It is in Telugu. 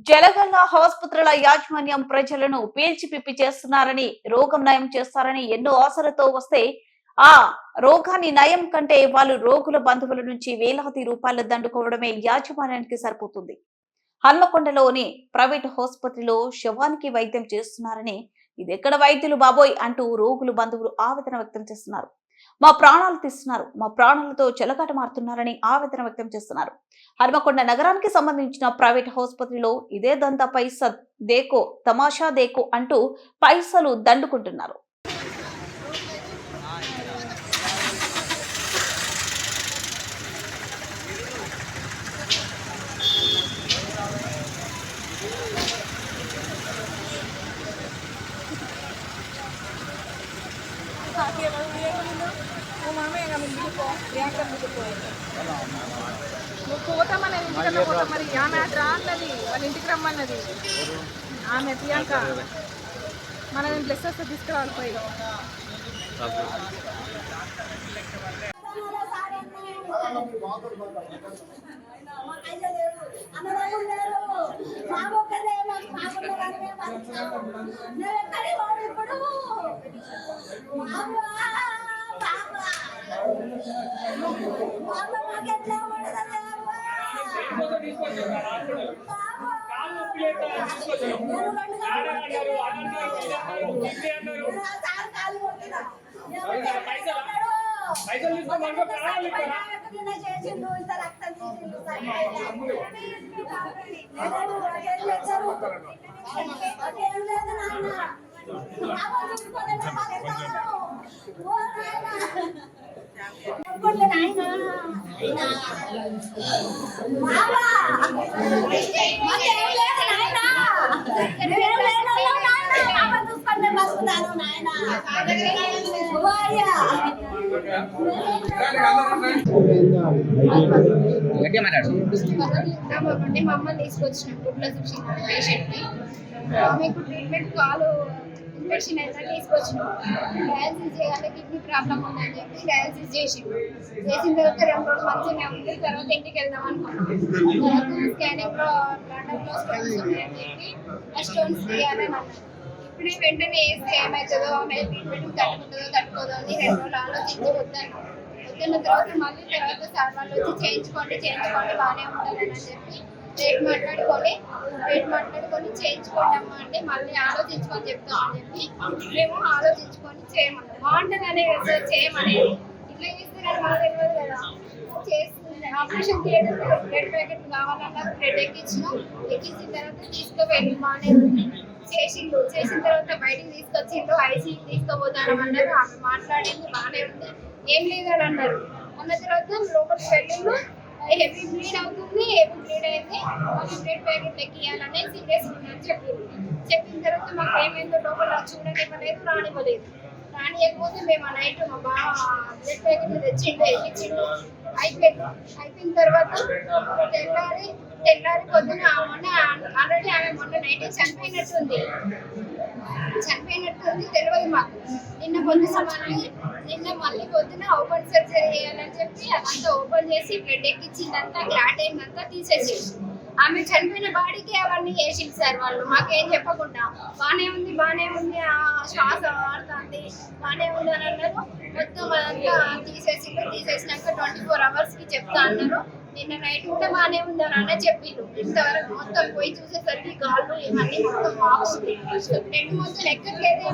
జలగల్ల ఆసుపత్రుల యాజమాన్యం ప్రజలను పీల్చిపిప్పి చేస్తున్నారని, రోగం నయం చేస్తారని ఎన్నో ఆశలతో వస్తే ఆ రోగాన్ని నయం కంటే వాళ్ళు రోగుల బంధువుల నుంచి వేలాది రూపాయలు దండుకోవడమే యాజమాన్యానికి సరిపోతుంది. హన్మకొండలోని ప్రైవేట్ ఆసుపత్రిలో శవానికి వైద్యం చేస్తున్నారని, ఇదెక్కడ వైద్యులు బాబోయ్ అంటూ రోగులు బంధువులు ఆవేదన వ్యక్తం చేస్తున్నారు. మా ప్రాణాలు తీస్తున్నారు, మా ప్రాణాలతో చెలగాట మారుతున్నారని ఆవేదన వ్యక్తం చేస్తున్నారు. హన్మకొండ నగరానికి సంబంధించిన ప్రైవేట్ ఆసుపత్రిలో ఇదే దంతా పైసా దేకో తమాషా దేకో అంటూ పైసలు దండుకుంటున్నారు. నువ్వు పోతామని ఇంటికన్నా పోతాం. మరి ఆమె అటు రా అన్నది, వాళ్ళ ఇంటికి రమ్మన్నది ఆమె ప్రియాంక. మనం ప్లస్ వస్తే తీసుకురావాలి పోయి. మమ్మల్ని తీసుకొచ్చిన పేషెంట్ని మీకు ట్రీట్మెంట్ కాలు ఇన్ఫెక్షన్ అయితే తీసుకొచ్చినాం. డయాలసిస్ చేయాలి, కిడ్నీ ప్రాబ్లం ఉందని చెప్పి డయాలసిస్ చేసిన తర్వాత 2 రోజులు మంచిగానే ఉంది. తర్వాత ఇంటికి వెళ్దాం అనుకున్నాం. తర్వాత స్కానింగ్లో బ్లడర్లో స్టోన్స్ ఉన్నాయని చెప్పి ఆ స్టోన్స్ తీయాలని అన్నారు. ఇప్పుడే వెంటనే వేస్తే ఏమవుతుందో, ఆమె ట్రీట్మెంట్ తట్టుకోదో అని 2 రోజులు ఆలోచించి వద్దన్న తర్వాత మళ్ళీ సార్ వాళ్ళు వచ్చి చేయించుకోండి బాగానే ఉంటుందని చెప్పి రేట్ మాట్లాడుకొని చేయించుకోండి అమ్మా అంటే మళ్ళీ ఆలోచించుకొని చెప్తామని చెప్పి మేము ఆలోచించుకొని చేయమన్నాం. బాగుంటుందనే చేయమని ఇట్లా చేస్తే మాకు తెలియదు కదా. చేస్తుంది ఆపరేషన్ థియేటర్ బ్లడ్ ప్యాకెట్ కావాలన్నారు. బ్లడ్ ఎక్కించిన తర్వాత తీసుకుపోయింది, బాగానే ఉంది. చేసిన తర్వాత బయటికి తీసుకొచ్చిండు, ఐసీయూకి తీసుకుపోతానమన్నారు. ఆమె మాట్లాడింది బాగానే ఉంది, ఏం లేదని అన్నారు. అన్న తర్వాత లోపలికి వెళ్ళిండు, హెవీ బ్లీడ్ అవుతుంది, బ్లీడ్ అయింది, మాకు బ్లడ్ ప్యాకెట్ ఎక్కియాలని సీరియస్ ఉందని చెప్పిన తర్వాత మాకు ఏమైందో లోపల చూడనివ్వలేదు, రానియకపోతే మేము ఆ నైట్ మా బావ బ్లడ్ ప్యాకెట్ తెచ్చిండు, ఎక్కించిండు. అయిపోయిన తర్వాత తెల్లారి పొద్దున ఆల్రెడీ ఆమె మొన్న నైట్ చనిపోయినట్టుంది తెలియదు మాకు. నిన్న మళ్ళీ పొద్దున ఓపెన్ సర్జరీ చేయాలని చెప్పి అదంతా ఓపెన్ చేసి బ్లడ్ ఎక్కించిందంతా క్లాట్ అయిందంతా తీసేసి ఆమె చనిపోయిన బాడీకి అవన్నీ వేసింది సార్ వాళ్ళు, మాకేం చెప్పకుండా. బాగానే ఉంది, ఆ శ్వాస ఆడుతుంది, బాగానే ఉంది అని అన్నారు. మొత్తం అదంతా తీసేసినాక 24 hours చెప్తా అన్నారు. నిన్న నైట్ కూడా బాగానే ఉంది అని చెప్పిండు. ఇంతవరకు మొత్తం పోయి చూసేసరికి గాళ్ళు ఇవన్నీ మొత్తం 2 మొత్తం లెక్కలేదు.